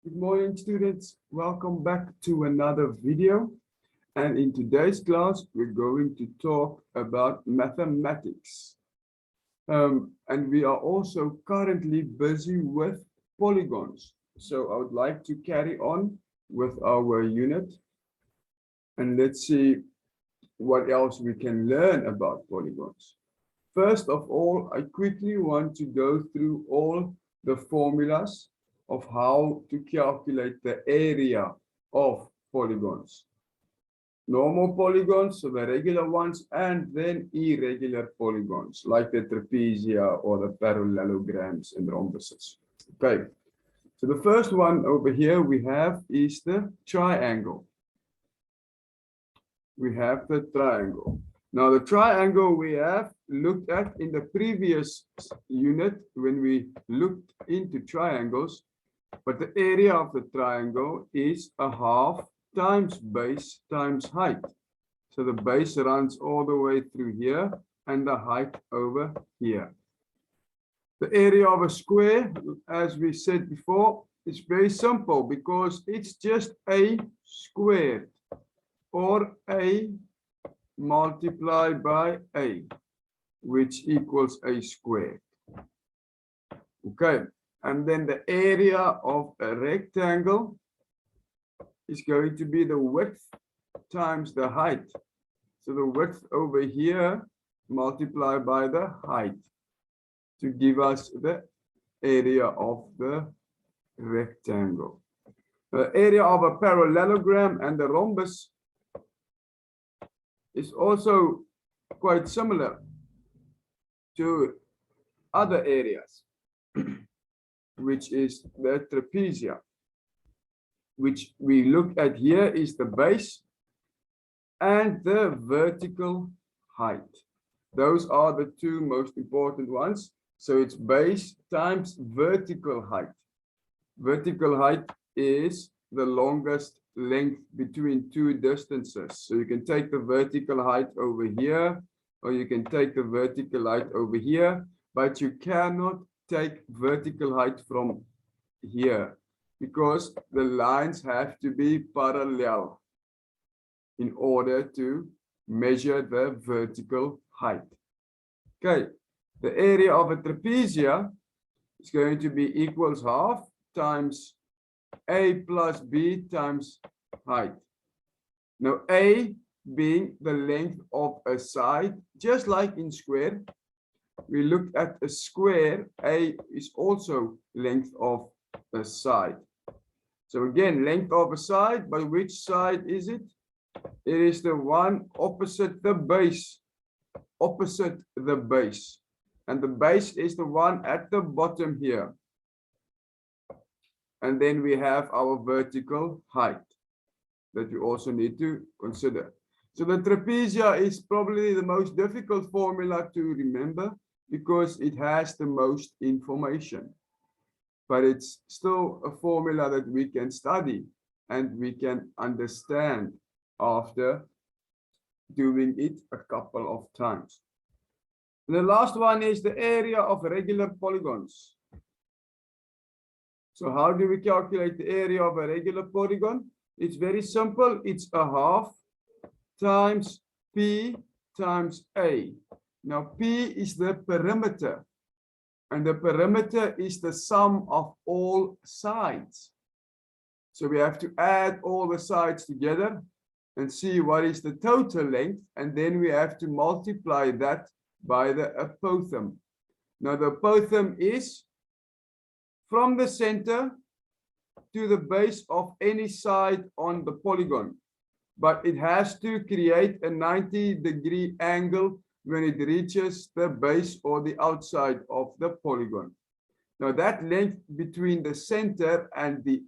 Good morning, students. Welcome back to another video. And in today's class, we're going to talk about mathematics. And we are also currently busy with polygons. So I would like to carry on with our unit. And let's see what else we can learn about polygons. First of all, I quickly want to go through all the formulas of how to calculate the area of polygons. Normal polygons, so the regular ones, and then irregular polygons, like the trapezia or the parallelograms and rhombuses. Okay, so the first one over here we have is the triangle. We have the triangle. Now the triangle we have looked at in the previous unit when we looked into triangles, but the area of the triangle is a half times base times height. So the base runs all the way through here and the height over here. The area of a square, as we said before, is very simple because it's just a squared or a multiplied by a, which equals a square. Okay, and then the area of a rectangle is going to be the width times the height. So the width over here multiplied by the height to give us the area of the rectangle. The area of a parallelogram and the rhombus is also quite similar to other areas, which is the trapezia, which we look at here is the base and the vertical height. Those are the two most important ones. So it's base times vertical height. Vertical height is the longest length between two distances. So you can take the vertical height over here, or you can take the vertical height over here, but you cannot take vertical height from here because the lines have to be parallel in order to measure the vertical height. Okay, the area of a trapezia is going to be equals half times a plus b times height. Now a being the length of a side, just like in square, we looked at a square, a is also length of a side. So again, length of a side, by which side is it? It is the one opposite the base, opposite the base. And the base is the one at the bottom here. And then we have our vertical height that you also need to consider. So the trapezia is probably the most difficult formula to remember because it has the most information. But it's still a formula that we can study and we can understand after doing it a couple of times. And the last one is the area of regular polygons. So how do we calculate the area of a regular polygon? It's very simple. It's a half times P times A. Now P is the perimeter, and the perimeter is the sum of all sides. So we have to add all the sides together and see what is the total length, and then we have to multiply that by the apothem. Now the apothem is from the center to the base of any side on the polygon, but it has to create a 90-degree angle when it reaches the base or the outside of the polygon. Now that length between the center and the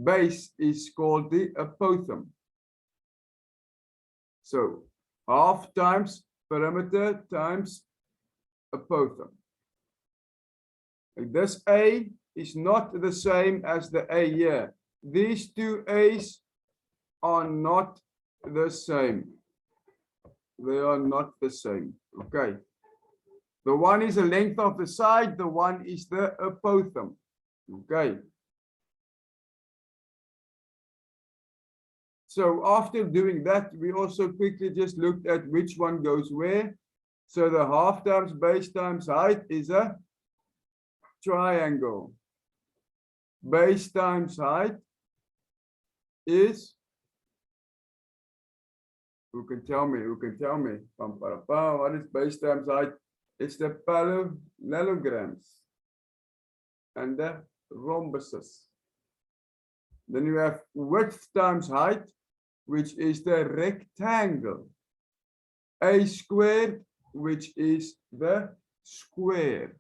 base is called the apothem. So half times perimeter times apothem. This A is not the same as the A here. These two A's are not the same. They are not the same. Okay. The one is the length of the side, the one is the apothem. Okay. So after doing that, we also quickly just looked at which one goes where. So the half times base times height is a triangle. Base times height is, who can tell me? Who can tell me? What is base times height? It's the parallelograms and the rhombuses. Then you have width times height, which is the rectangle. A squared, which is the square.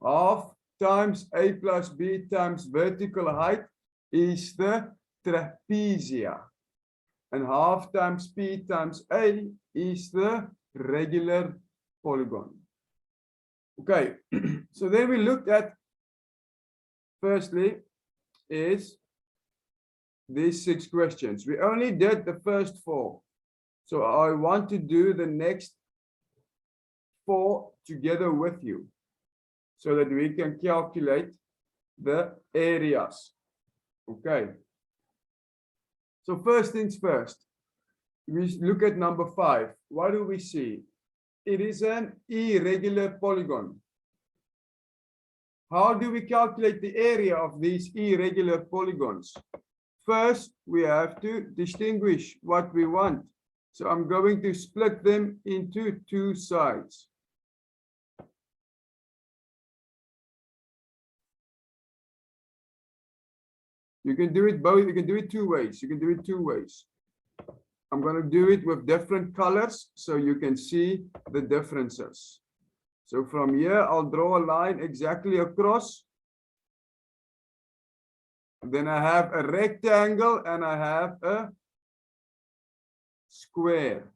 Half times A plus B times vertical height is the trapezia. And half times P times A is the regular polygon. Okay, so then we looked at, firstly, is these 6 questions. We only did the first 4. So I want to do the next 4 together with you so that we can calculate the areas. Okay. So first things first, we look at number 5. What do we see? It is an irregular polygon. How do we calculate the area of these irregular polygons? First, we have to distinguish what we want. So I'm going to split them into 2 sides. You can do it both. You can do it 2 ways. You can do it 2 ways. I'm going to do it with different colors so you can see the differences. So from here, I'll draw a line exactly across. Then I have a rectangle and I have a square.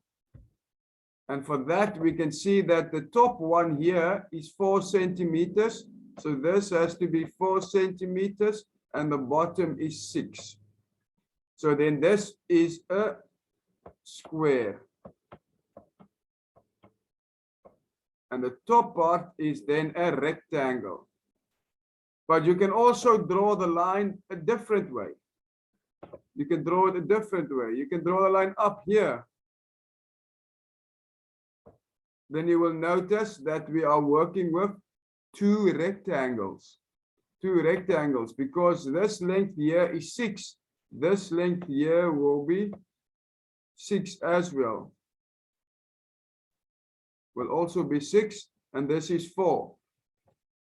And for that, we can see that the top one here is 4 centimeters. So this has to be 4 centimeters and the bottom is 6. So then this is a square. And the top part is then a rectangle. But you can also draw the line a different way. You can draw it a different way. You can draw the line up here. Then you will notice that we are working with 2 rectangles. 2 rectangles, because this length here is 6. This length here will be 6 as well. Will also be 6, and this is 4.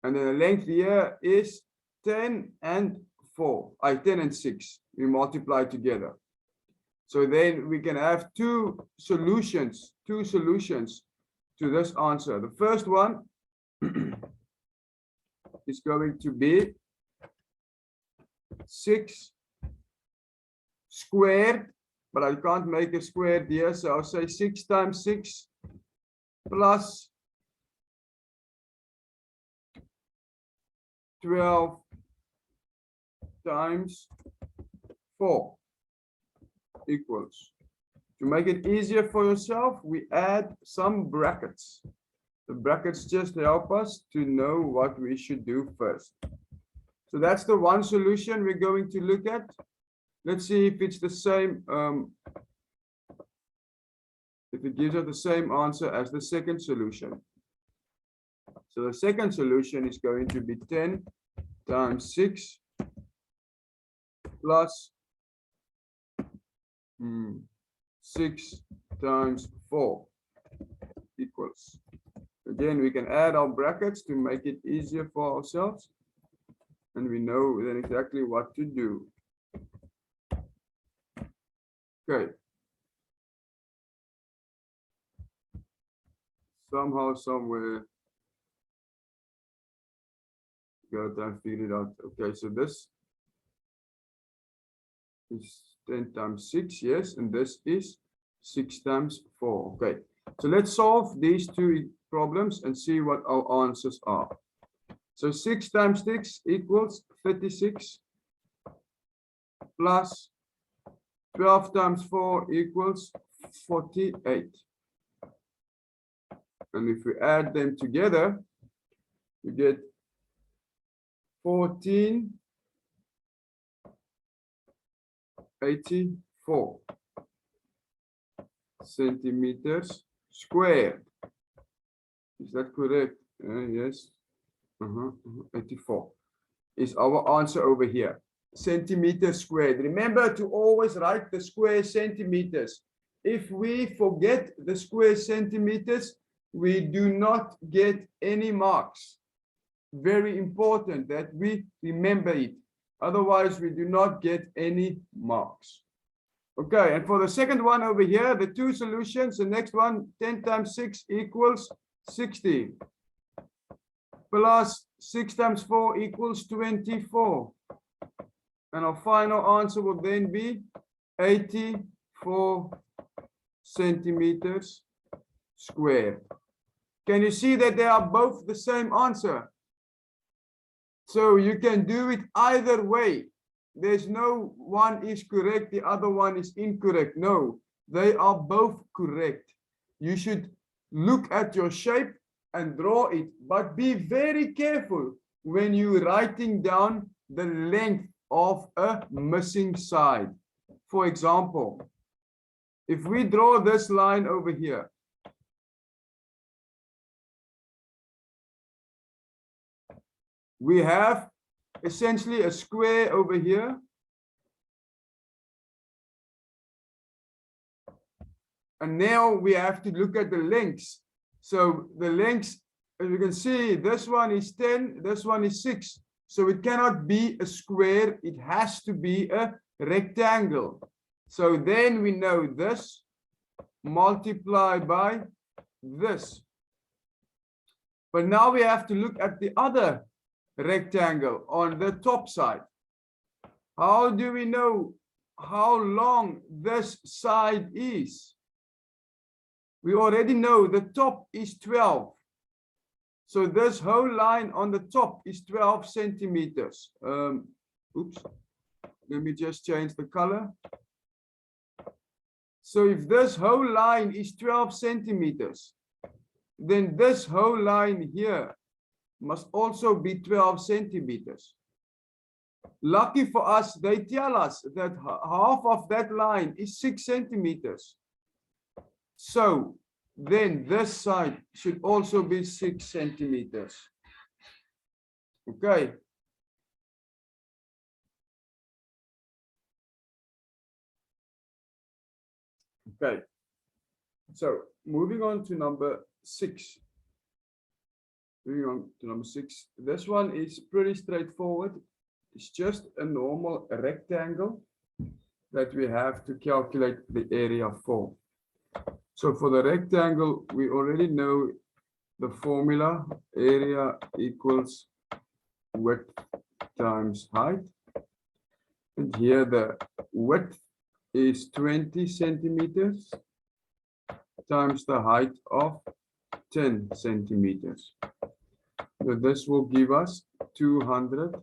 And then the length here is 10 and 4. 10 and 6. We multiply together. So then we can have 2 solutions. 2 solutions to this answer. The first one is going to be 6 squared, but I can't make a squared here, so I'll say 6 times 6 plus 12 times 4 equals. To make it easier for yourself, we add some brackets. The brackets just help us to know what we should do first. So that's the one solution we're going to look at. Let's see if it's the same, if it gives us the same answer as the second solution. So the second solution is going to be 10 times 6 plus 6 times 4 equals. Again, we can add our brackets to make it easier for ourselves. And we know then exactly what to do. Okay. Somehow, somewhere, gotta figure it out. Okay, so this is 10 times 6, yes, and this is 6 times 4. Okay, so let's solve these 2 problems and see what our answers are. So 6 times 6 equals 36 plus 12 times 4 equals 48. And if we add them together, we get 1484. centimeters squared. Is that correct? Yes. 84 is our answer over here. Centimeters squared. Remember to always write the square centimeters. If we forget the square centimeters, we do not get any marks. Very important that we remember it. Otherwise, we do not get any marks. Okay, and for the second one over here, the two solutions, the next one, 10 times 6 equals 60. Plus 6 times 4 equals 24. And our final answer will then be 84 centimeters squared. Can you see that they are both the same answer? So you can do it either way. There's no one is correct, the other one is incorrect. No, they are both correct. You should look at your shape and draw it, but be very careful when you're writing down the length of a missing side. For example, if we draw this line over here, we have essentially a square over here. And now we have to look at the lengths. So the lengths, as you can see, this one is 10, this one is 6. So it cannot be a square, it has to be a rectangle. So then we know this multiplied by this. But now we have to look at the other rectangle on the top side. How do we know how long this side is? We already know the top is 12. So this whole line on the top is 12 centimeters. Oops, let me just change the color. So if this whole line is 12 centimeters, then this whole line here must also be 12 centimeters. Lucky for us, they tell us that half of that line is 6 centimeters. So then this side should also be 6 centimeters. Okay. Okay. So moving on to number 6. Moving on to number 6. This one is pretty straightforward. It's just a normal rectangle that we have to calculate the area for. So for the rectangle, we already know the formula. Area equals width times height. And here the width is 20 centimeters times the height of 10 centimeters. So this will give us 200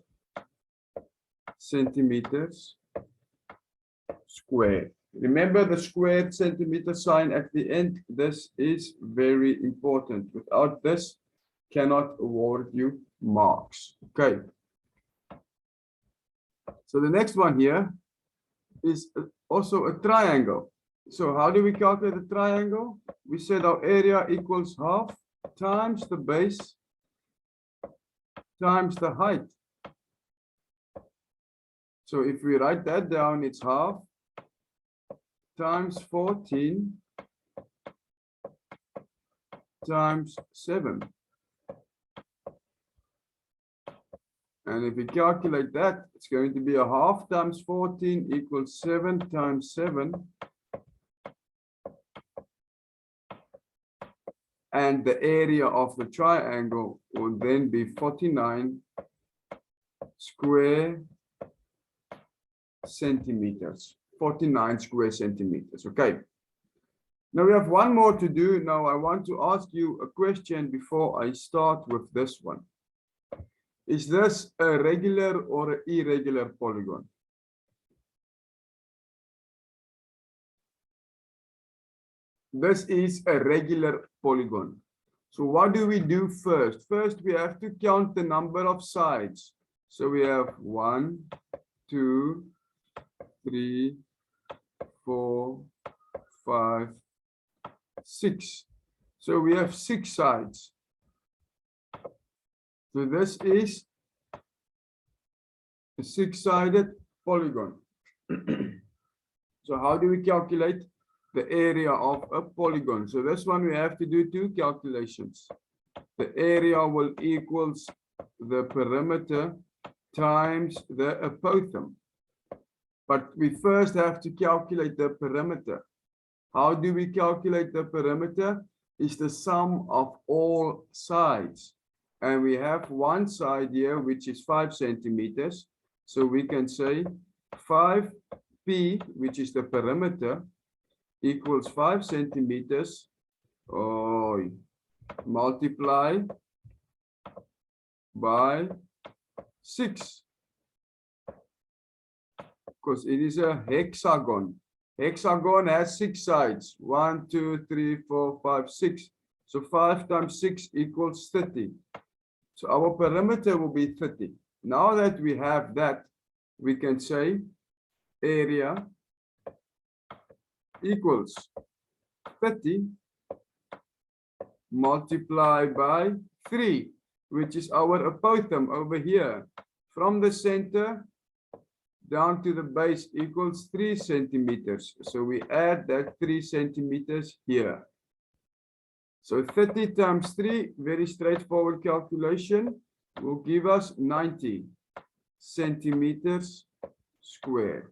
centimeters squared. Remember the squared centimeter sign at the end. This is very important. Without this, cannot award you marks. Okay. So the next one here is also a triangle. So how do we calculate a triangle? We said our area equals half times the base times the height. So if we write that down, it's half times 14 times 7. And if we calculate that, it's going to be a half times 14 equals 7 times 7. And the area of the triangle will then be 49 square centimeters. 49 square centimeters. Okay. Now we have one more to do. Now I want to ask you a question before I start with this one. Is this a regular or an irregular polygon? This is a regular polygon. So what do we do first? First, we have to count the number of sides. So we have 1, 2, 3, 4, 5, 6. So we have 6 sides. So this is a 6-sided polygon. So how do we calculate the area of a polygon? So this one we have to do 2 calculations. The area will equals the perimeter times the apothem. But we first have to calculate the perimeter. How do we calculate the perimeter? It's the sum of all sides. And we have one side here, which is 5 centimeters. So we can say 5p, which is the perimeter, equals 5 centimeters, multiply by 6. Because it is a hexagon. Hexagon has 6 sides. 1, 2, 3, 4, 5, 6. So 5 times 6 equals 30. So our perimeter will be 30. Now that we have that, we can say area equals 30 multiplied by 3, which is our apothem over here. From the center down to the base equals 3 centimeters. So we add that 3 centimeters here. So 30 times 3, very straightforward calculation, will give us 90 centimeters squared.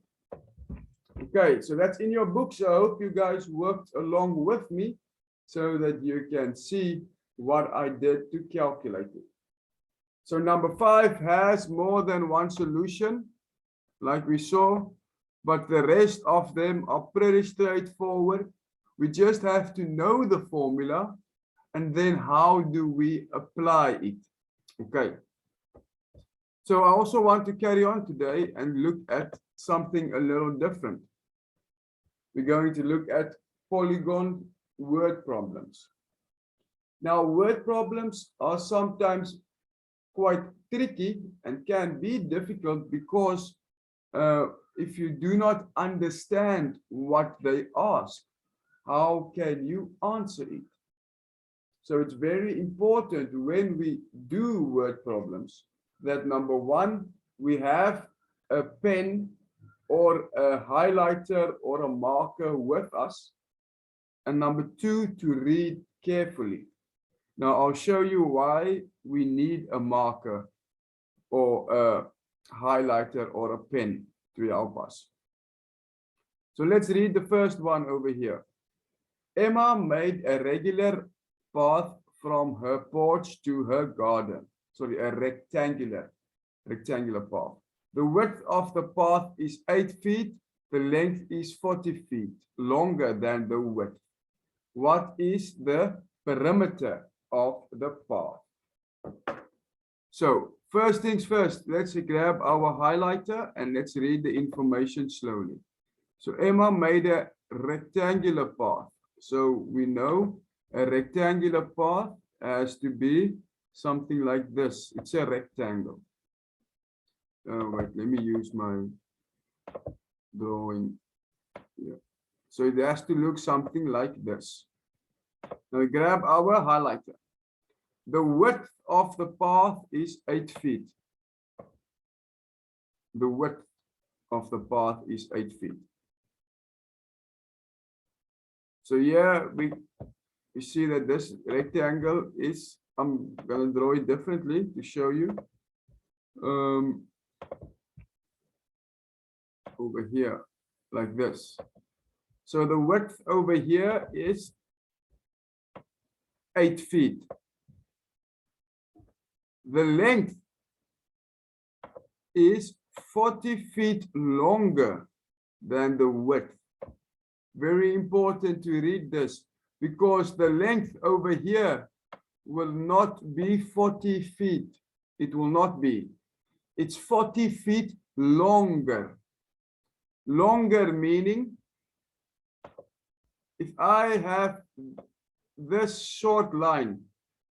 Okay, so that's in your book. So I hope you guys worked along with me so that you can see what I did to calculate it. So number 5 has more than one solution, like we saw, but the rest of them are pretty straightforward. We just have to know the formula, and then how do we apply it? Okay. So I also want to carry on today and look at something a little different. We're going to look at polygon word problems. Now, word problems are sometimes quite tricky and can be difficult because if you do not understand what they ask, how can you answer it? So it's very important when we do word problems that number 1, we have a pen or a highlighter or a marker with us. And number 2, to read carefully. Now I'll show you why we need a marker or a highlighter or a pen to help us. So let's read the first one over here. Emma made a regular path from her porch to her garden. Sorry, a rectangular path. The width of the path is 8 feet. The length is 40 feet, longer than the width. What is the perimeter of the path? So first things first, let's grab our highlighter and let's read the information slowly. So Emma made a rectangular path. So we know a rectangular path has to be something like this. It's a rectangle. Wait, let me use my drawing. Yeah. So it has to look something like this. Now we grab our highlighter. The width of the path is 8 feet. The width of the path is 8 feet. So here we see that this rectangle is, I'm going to draw it differently to show you. Over here, like this. So the width over here is 8 feet. The length is 40 feet longer than the width. Very important to read this because the length over here will not be 40 feet. It will not be. It's 40 feet longer. Longer meaning if I have this short line,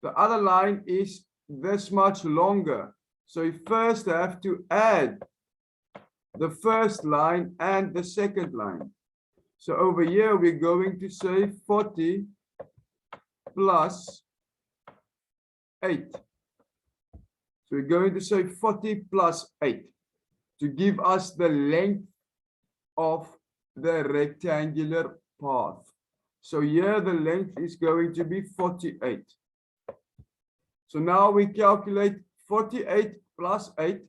the other line is this much longer. So you first have to add the first line and the second line. So over here, we're going to say 40 plus 8. So we're going to say 40 plus 8 to give us the length of the rectangular path. So here the length is going to be 48. So now we calculate 48 plus 8.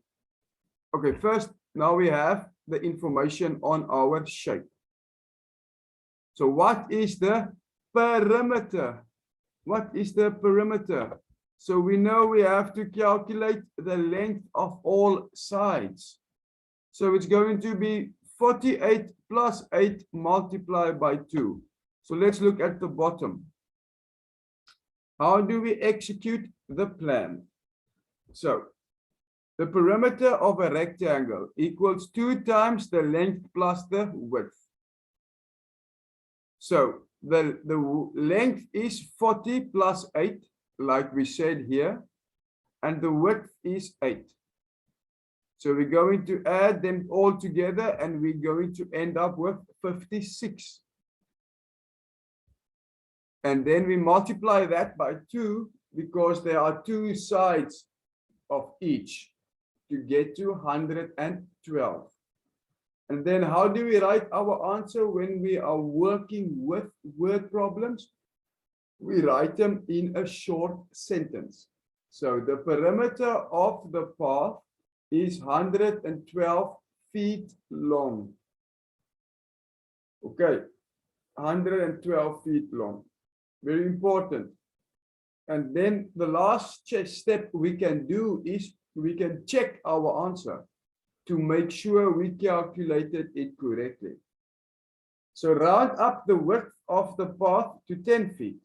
Okay, first, now we have the information on our shape. So what is the perimeter? What is the perimeter? So we know we have to calculate the length of all sides. So it's going to be 48 plus 8 multiplied by 2. So let's look at the bottom. How do we execute the plan? So the perimeter of a rectangle equals 2 times the length plus the width. So the length is 40 plus 8, like we said here, and the width is 8. So we're going to add them all together, and we're going to end up with 56. And then we multiply that by 2, because there are 2 sides of each to get to 112. And then how do we write our answer when we are working with word problems? We write them in a short sentence. So the perimeter of the path is 112 feet long. Okay, 112 feet long. Very important. And then the last step we can do is we can check our answer to make sure we calculated it correctly. So round up the width of the path to 10 feet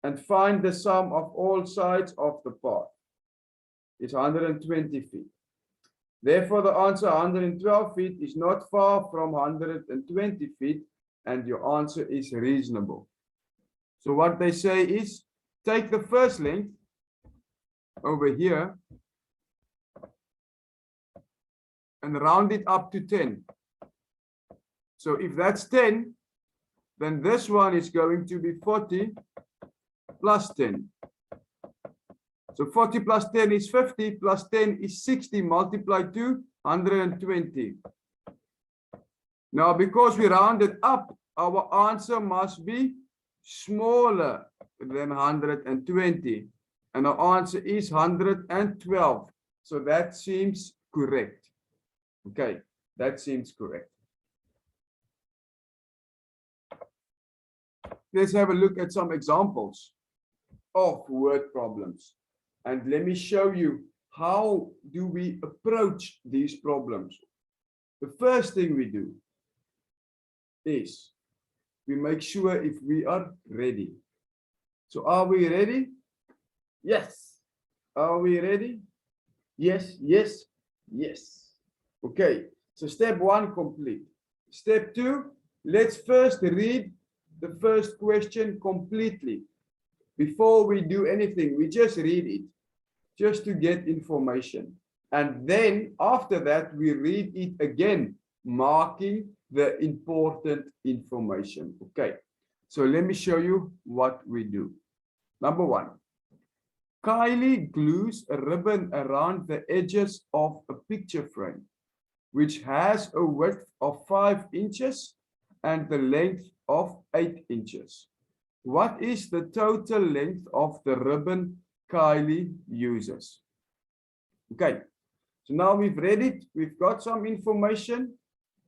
and find the sum of all sides of the path. It's 120 feet. Therefore, the answer 112 feet is not far from 120 feet, and your answer is reasonable. So what they say is, take the first length over here and round it up to 10. So if that's 10, then this one is going to be 40 plus 10. So 40 plus 10 is 50, plus 10 is 60, multiplied to 120. Now, because we rounded up, our answer must be smaller than 120. And our answer is 112. So that seems correct. Okay, that seems correct. Let's have a look at some examples of word problems. And let me show you how do we approach these problems. The first thing we do is we make sure if we are ready. So are we ready? Yes. Are we ready? Yes, yes, yes. Okay, so step 1 complete. Step 2, let's first read the first question completely. Before we do anything, we just read it, just to get information. And then after that, we read it again, marking the important information. Okay, so let me show you what we do. Number 1, Kylie glues a ribbon around the edges of a picture frame, which has a width of 5 inches and the length of 8 inches. What is the total length of the ribbon Kylie uses? Okay, so now we've read it, we've got some information.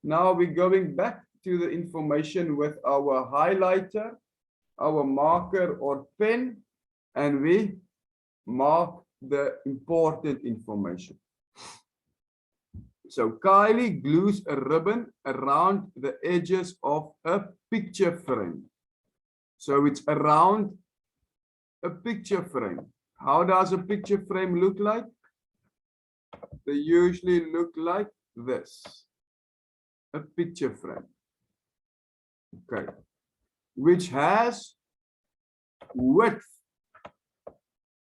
Now we're going back to the information with our highlighter, our marker or pen, and we mark the important information. So Kylie glues a ribbon around the edges of a picture frame. So it's around a picture frame. How does a picture frame look like? They usually look like this. A picture frame. Okay. Which has width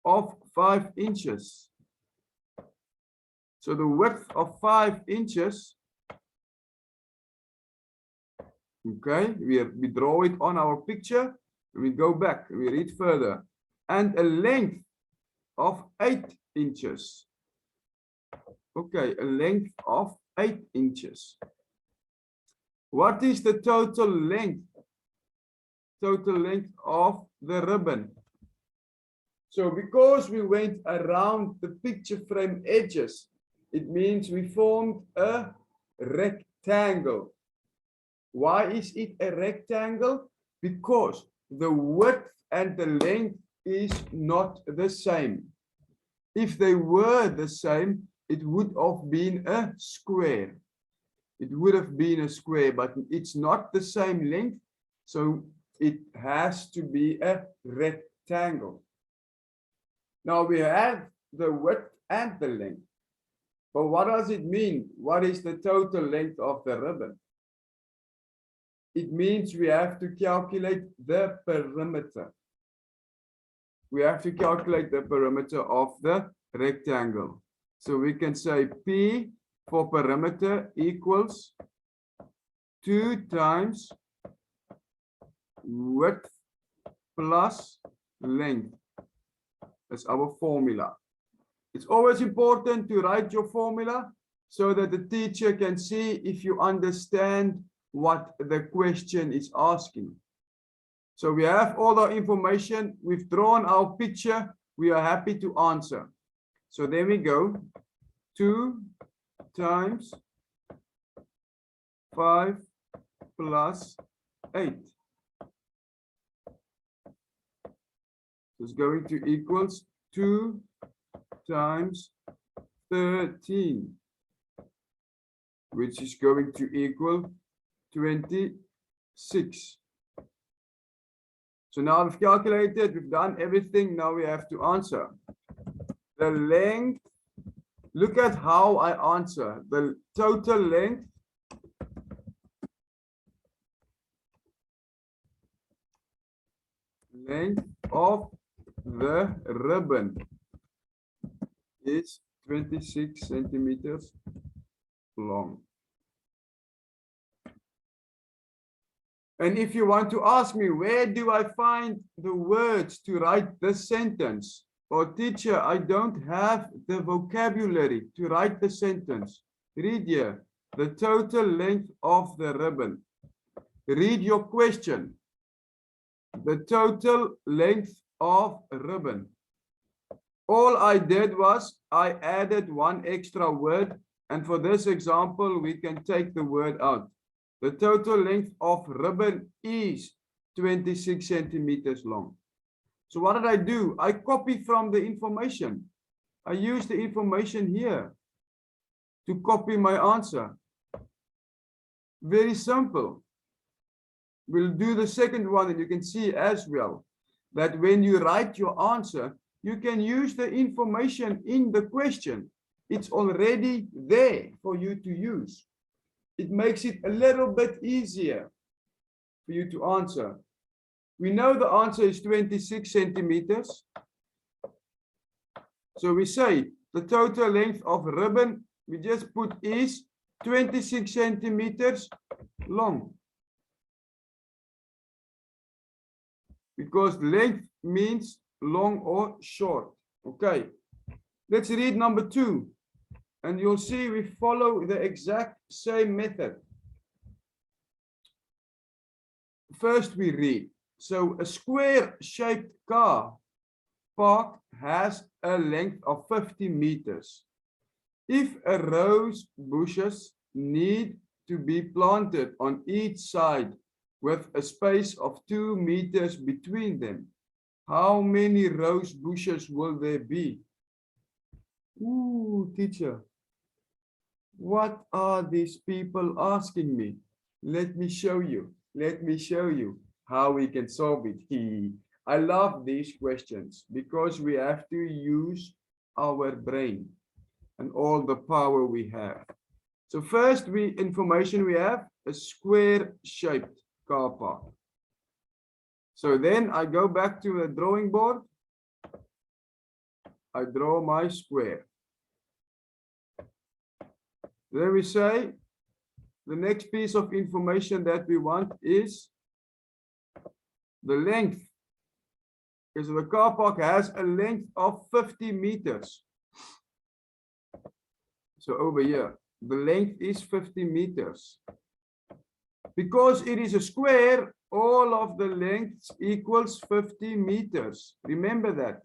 of 5 inches. So the width of 5 inches Okay, we draw it on our picture, we go back, we read further, and a length of 8 inches. Okay, a length of 8 inches. What is the total length? Total length of the ribbon. So because we went around the picture frame edges, it means we formed a rectangle. Why is it a rectangle? Because the width and the length is not the same. If they were the same, it would have been a square. It would have been a square, but it's not the same length, so it has to be a rectangle. Now we have the width and the length. But what does it mean? What is the total length of the ribbon? It means we have to calculate the perimeter. We have to calculate the perimeter of the rectangle. So we can say P for perimeter equals 2 times width plus length. That's our formula. It's always important to write your formula so that the teacher can see if you understand what the question is asking. So we have all our information. We've drawn our picture. We are happy to answer. So there we go. 2 times 5 plus 8. It's going to equals 2 times 13, which is going to equal 26. So now we've calculated, we've done everything. Now we have to answer. The length, look at how I answer. The total length of the ribbon is 26 centimeters long. And if you want to ask me, where do I find the words to write this sentence? Or teacher, I don't have the vocabulary to write the sentence. Read here, the total length of the ribbon. Read your question. The total length of a ribbon. All I did was I added one extra word, and for this example, we can take the word out. The total length of ribbon is 26 centimeters long. So what did I do? I copy from the information. I use the information here to copy my answer. Very simple. We'll do the second one, and you can see as well that when you write your answer, you can use the information in the question. It's already there for you to use. It makes it a little bit easier for you to answer. We know the answer is 26 centimeters. So we say the total length of ribbon, we just put is 26 centimeters long. Because length means long or short. Okay, let's read number 2. And you'll see we follow the exact same method. First we read. So a square-shaped car park has a length of 50 meters. If a rose bushes need to be planted on each side with a space of 2 meters between them, how many rose bushes will there be? Ooh, teacher, what are these people asking me? Let me show you. Let me show you how we can solve it. I love these questions because we have to use our brain and all the power we have. So first information we have a square-shaped car park. So then I go back to the drawing board. I draw my square. Then we say the next piece of information that we want is the length. Because the car park has a length of 50 meters. So over here, the length is 50 meters. Because it is a square, all of the lengths equals 50 meters. Remember that.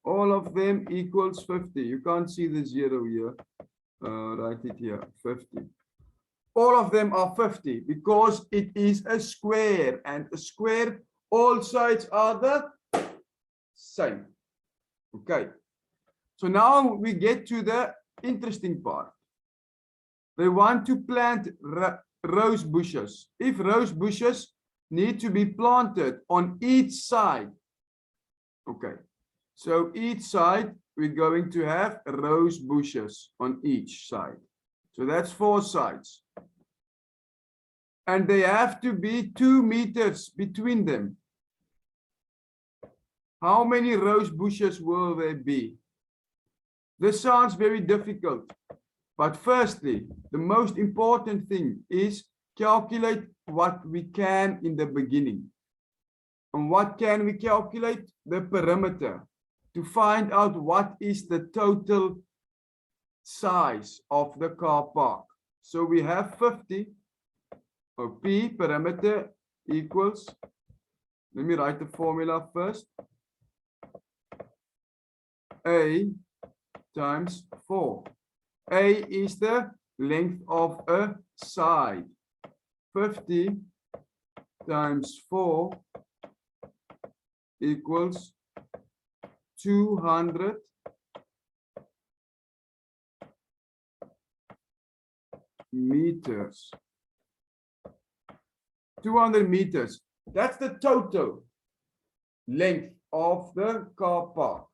All of them equals 50. You can't see the 0 here. Write it here, 50. All of them are 50 because it is a square, and a square, all sides are the same. Okay. So now we get to the interesting part. They want to plant rose bushes. If rose bushes need to be planted on each side. Okay. So each side, we're going to have rose bushes on each side. So that's 4 sides. And they have to be 2 meters between them. How many rose bushes will there be? This sounds very difficult. But firstly, the most important thing is calculate what we can in the beginning. And what can we calculate? The perimeter. To find out what is the total size of the car park. So we have 50, or P perimeter equals, let me write the formula first, A times 4. A is the length of a side. 50 times 4 equals 200 meters. 200 meters. That's the total length of the car park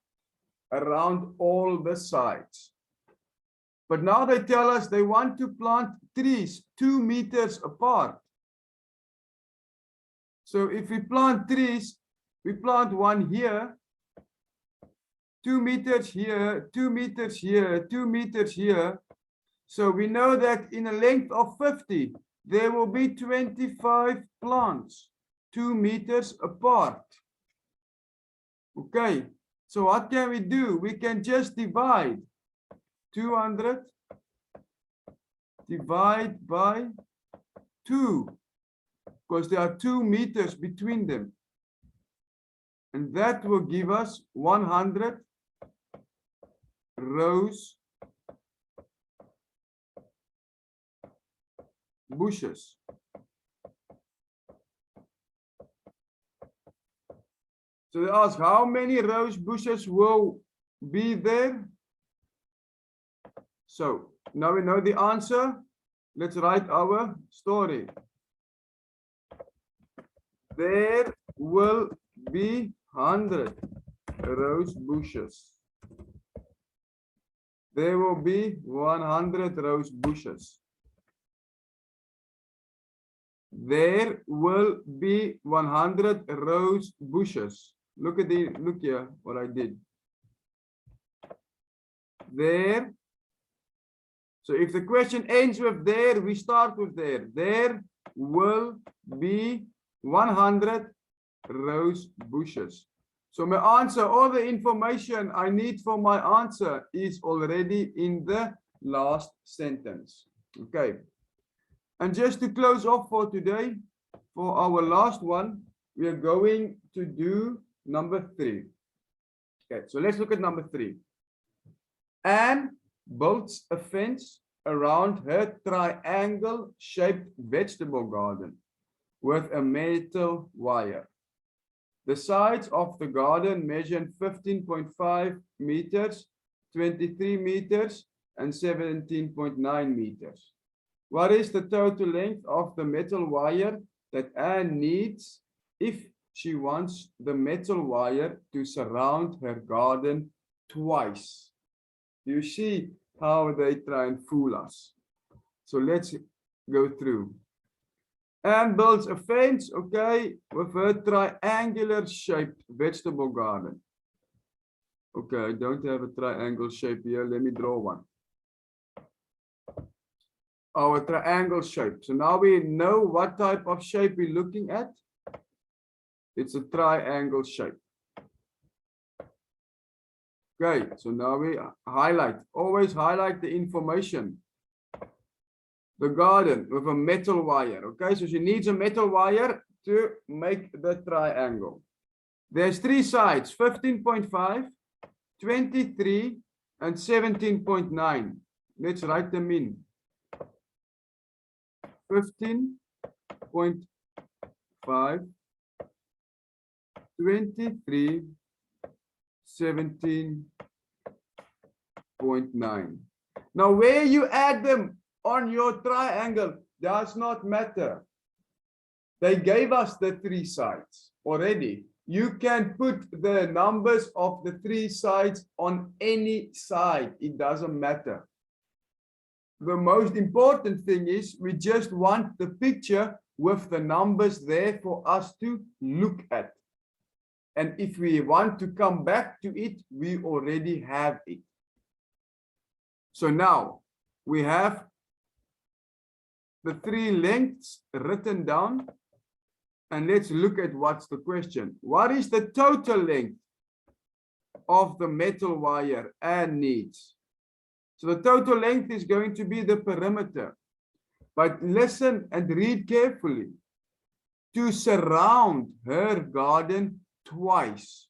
around all the sides. But now they tell us they want to plant trees 2 meters apart. So if we plant trees, we plant one here, 2 meters here, 2 meters here, 2 meters here. So we know that in a length of 50, there will be 25 plants, 2 meters apart. Okay, so what can we do? We can just divide 200 divide by 2, because there are 2 meters between them. And that will give us 100 rose bushes. So they ask, how many rose bushes will be there? So now we know the answer. Let's write our story. There will be 100 rose bushes. There will be 100 rose bushes. There will be 100 rose bushes. Look here what I did. There. So if the question ends with there, we start with there. There will be 100 rose bushes. So my answer, all the information I need for my answer is already in the last sentence. Okay. And just to close off for today, for our last one, we are going to do number 3. Okay, so let's look at number 3. Anne builds a fence around her triangle-shaped vegetable garden with a metal wire. The sides of the garden measure 15.5 meters, 23 meters, and 17.9 meters. What is the total length of the metal wire that Anne needs if she wants the metal wire to surround her garden twice? You see how they try and fool us. So let's go through. Anne builds a fence, okay, with a triangular shaped vegetable garden. Okay, I don't have a triangle shape here. Let me draw one. our triangle shape. So now we know what type of shape we're looking at. It's a triangle shape. Okay, so now we highlight, always highlight the information. The garden with a metal wire. Okay, so she needs a metal wire to make the triangle. There's three sides, 15.5, 23, and 17.9. Let's write them in. 15.5, 23, 17.9. Now, where you add them on your triangle does not matter. They gave us the three sides already. You can put the numbers of the three sides on any side. It doesn't matter. The most important thing is we just want the picture with the numbers there for us to look at. And if we want to come back to it, we already have it. So now we have the three lengths written down. And let's look at what's the question. What is the total length of the metal wire and needs? So the total length is going to be the perimeter. But listen and read carefully. To surround her garden twice.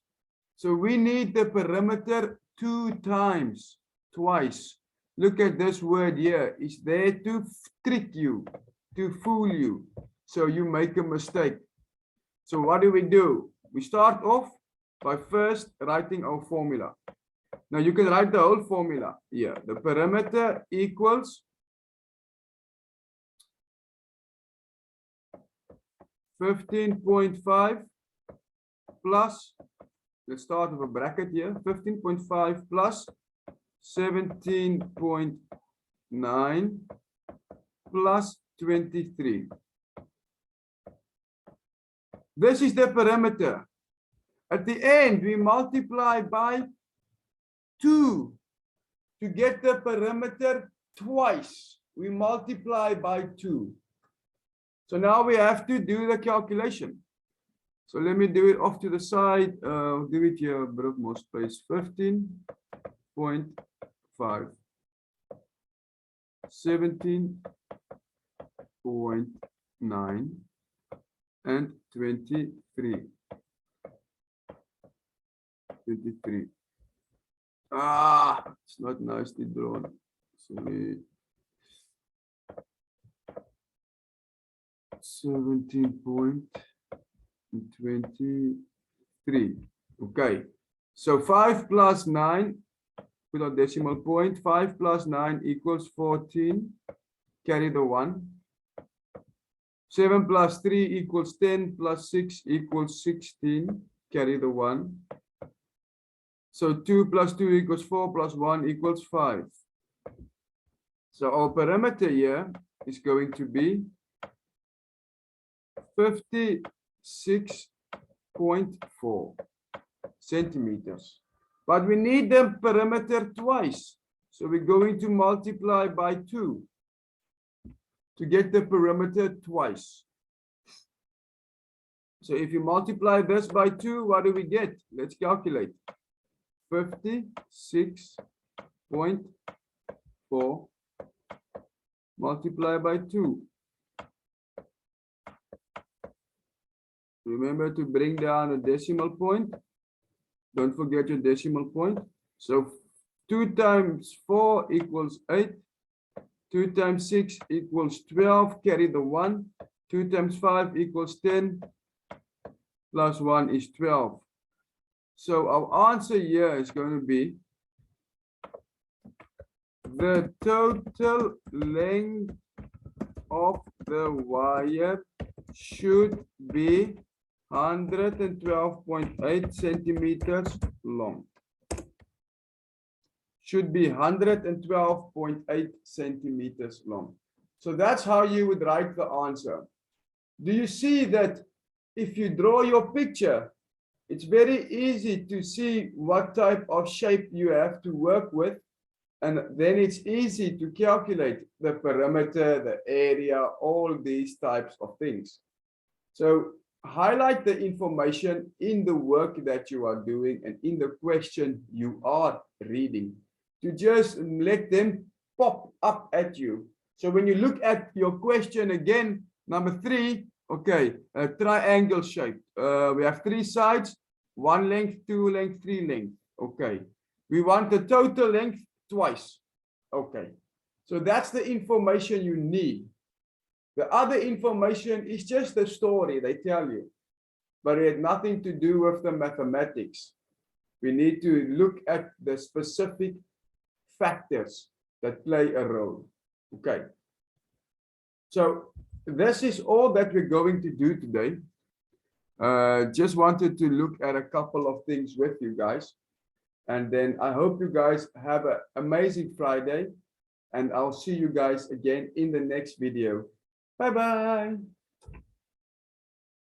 So we need the perimeter 2 times, twice. Look at this word here. It's there to trick you, to fool you. So you make a mistake. So what do? We start off by first writing our formula. Now you can write the whole formula here. The perimeter equals 15.5 plus, let's start with a bracket here, 15.5 plus 17.9 plus 23. This is the perimeter. At the end, we multiply by 2 to get the perimeter twice. We multiply by 2. So now we have to do the calculation. So let me do it off to the side. Do it here, a bit of more space. 15.5. 17.9. And 23. It's not nicely drawn. Sorry. 17.23. Okay. So 5 plus 9, put a decimal point. 5 plus 9 equals 14. Carry the 1. 7 plus 3 equals 10 plus 6 equals 16. Carry the 1. So 2 plus 2 equals 4 plus 1 equals 5. So our perimeter here is going to be 56.4 centimeters. But we need the perimeter twice. So we're going to multiply by 2. To get the perimeter twice. So if you multiply this by 2, what do we get? Let's calculate. 56.4 multiplied by 2. Remember to bring down a decimal point. Don't forget your decimal point. So 2 times 4 equals 8. 2 times 6 equals 12, carry the 1. 2 times 5 equals 10, plus 1 is 12. So our answer here is going to be the total length of the wire should be 112.8 centimeters long. Should be 112.8 centimeters long. So that's how you would write the answer. Do you see that if you draw your picture, it's very easy to see what type of shape you have to work with. And then it's easy to calculate the perimeter, the area, all these types of things. So highlight the information in the work that you are doing and in the question you are reading, to just let them pop up at you. So when you look at your question again, number 3, okay, a triangle shape. We have 3 sides, 1 length, 2 length, 3 length. Okay, we want the total length twice. Okay, so that's the information you need. The other information is just the story they tell you, but it had nothing to do with the mathematics. We need to look at the specific factors that play a role. Okay, so this is all that we're going to do today. Just wanted to look at a couple of things with you guys. And then I hope you guys have an amazing Friday. And I'll see you guys again in the next video. Bye-bye.